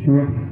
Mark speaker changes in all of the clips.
Speaker 1: Phwrbw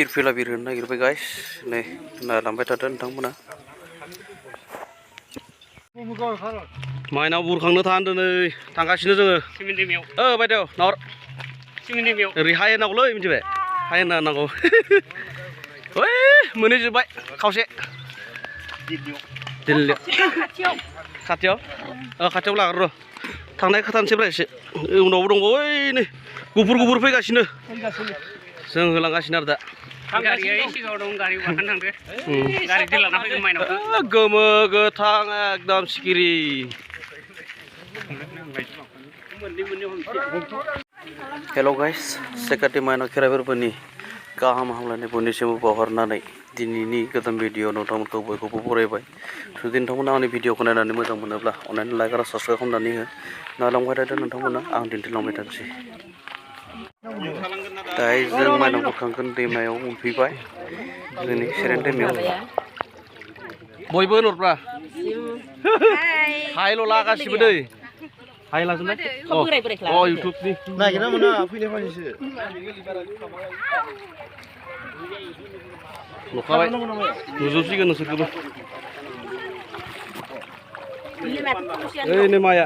Speaker 1: Phalitai biar nagirbay guys, nih lambai tadan nontonmona. Mainao बुरखांनो थांदों नै थांगासिनो जोङो बायदेव नावर ओरै हायेनावलै मिथिबाय हायेना नांगौ ओइ मोनहैजोब्बाय खावसे दिल्लीयाव खाथियाव खाथियाव लागोन र' थांनाय खोथानोसैब्रा एसे उनावबो दंबावो ओइ नै गुफुर फैगासिनो जों होलांगासिनो आरो दा गोमो गोथां एकदम सिखिरि हेल' गाइस सेकाति माइनाव खेराइ फोरबोनि गाहाम हामलायनाय बयनिसिमबो बावहरनानै दिनैनि गोदान भिडिअ नोंथांमोनखौ बयखौबो बरायबाय जुदि नोंथांमोना आंनि भिडिअखौ नायनानै मोजां मोनोब्ला अननानै लाइक आरो साबस्क्राइब खालामनानै हो नालांबाय थादों नोंथांमोना आं दिन्थिलांबाय थानोसै दायो जों माइनाव बुरखांगोन दैमायाव मोनफैबाय जोंनि सेरेन दैमायाव बयबो होनहरब्रा हायल' लागासिबो दै हाय लाजोबनाय इउटुबनि नागिरना मोना फैनाय फानिसो लखाबाय नुजोबसिगोन नोंसोरखौबो ओइ नै माया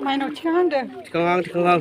Speaker 1: माइनाव थिखांहांदों थिखांहां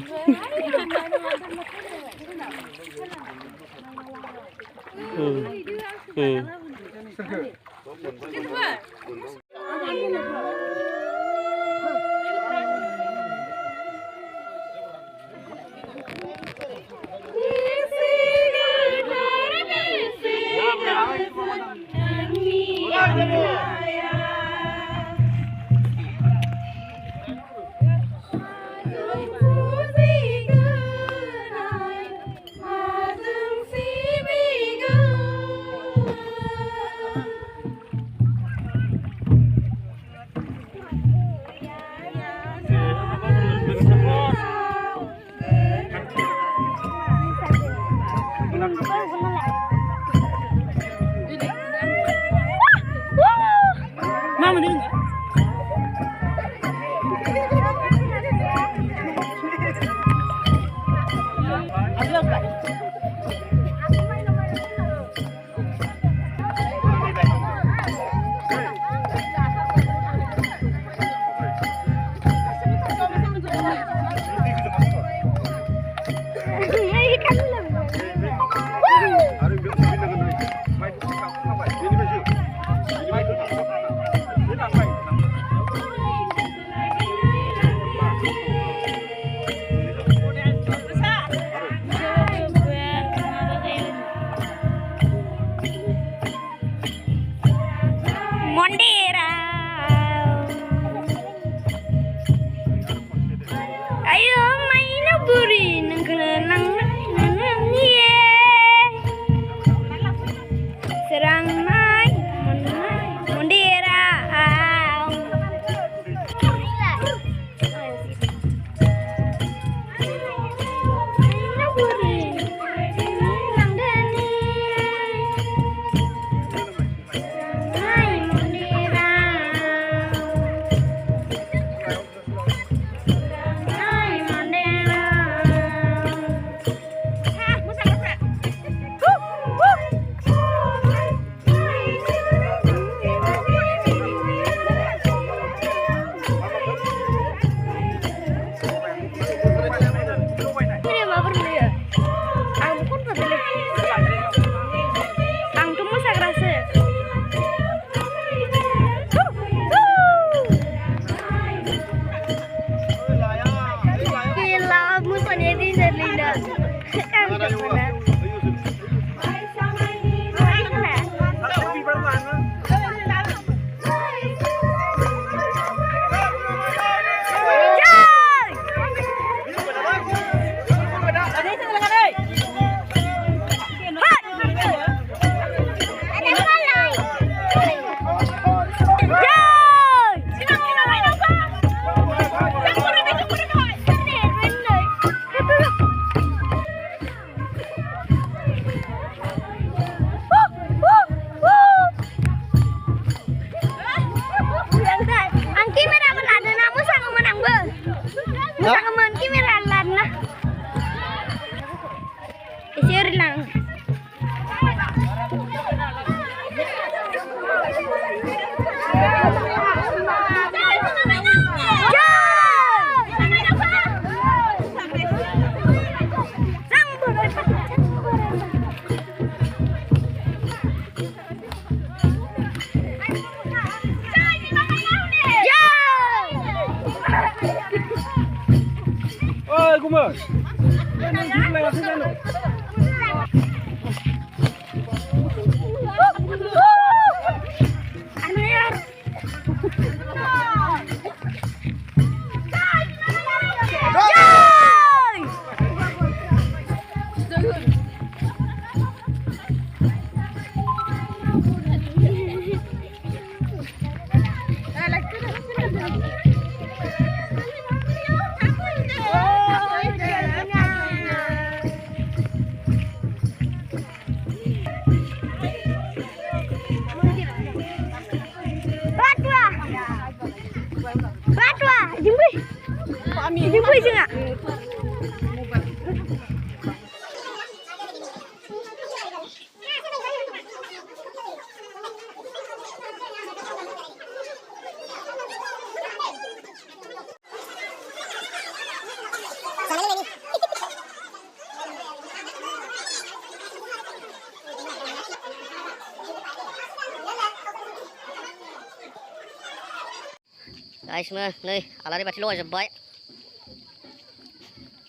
Speaker 2: Guys, नै आलारि बाथि लगायजोब्बाय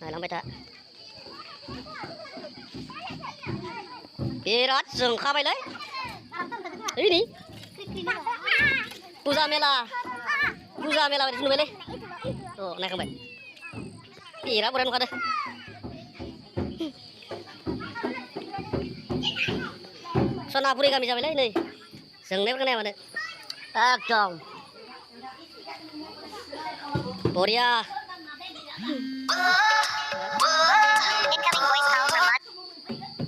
Speaker 2: नायलांबाय था बिराद जोंखाबायलै ओइ नै फुजा मेला बायदि नुबायलै नायखांबाय बिराद बुरजा नुखादो सनापुरि गामि जाबायलै नै जोंनायफोरखौ नाया मानो एकदम Boria.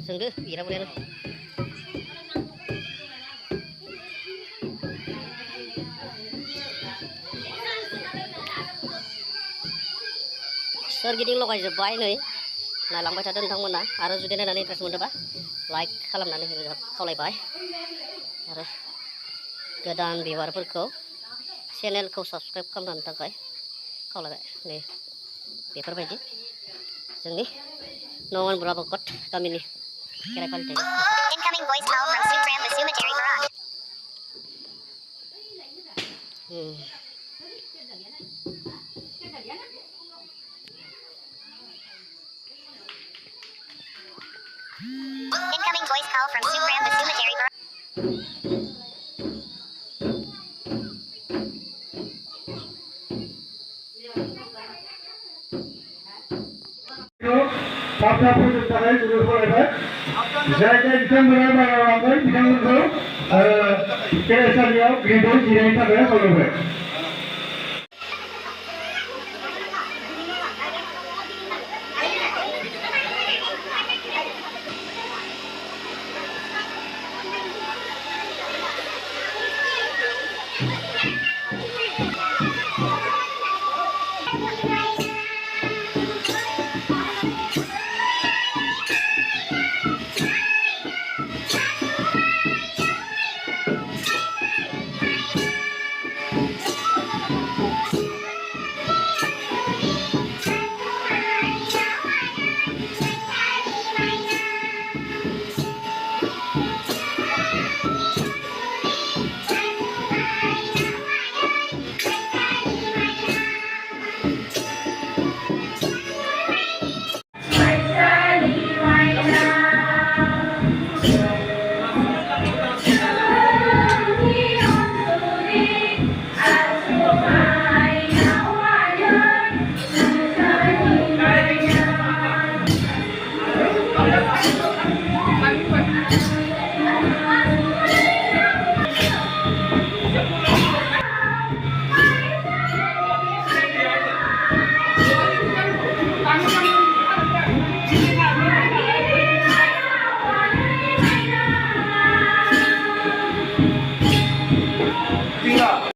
Speaker 2: Sungguh, kira boleh lu. Soorgiting लगायजोब्बाय नै नायलांबाय थादो नोंथांमोना आरो जुदि नायनानै इन्टारेस्ट मोनदोंबा लाइक खालामनानै होनो खावलायबाय आरो गोदान भिउवारफोरखौ चेनेलखौ साबस्क्राइब खालामनो थाखाय खावलायबाय नै बेफोरबायदि जोंनि न'आव बुराबाकात गामिनि खेराइ फालिथाय incoming voice call from Sukram Cemetery Barak incoming voice call from Sukram Cemetery Barak Bapak Presiden juga boleh, jadi kita melakukan bidang itu, kerajaan Gridor jiran kita boleh.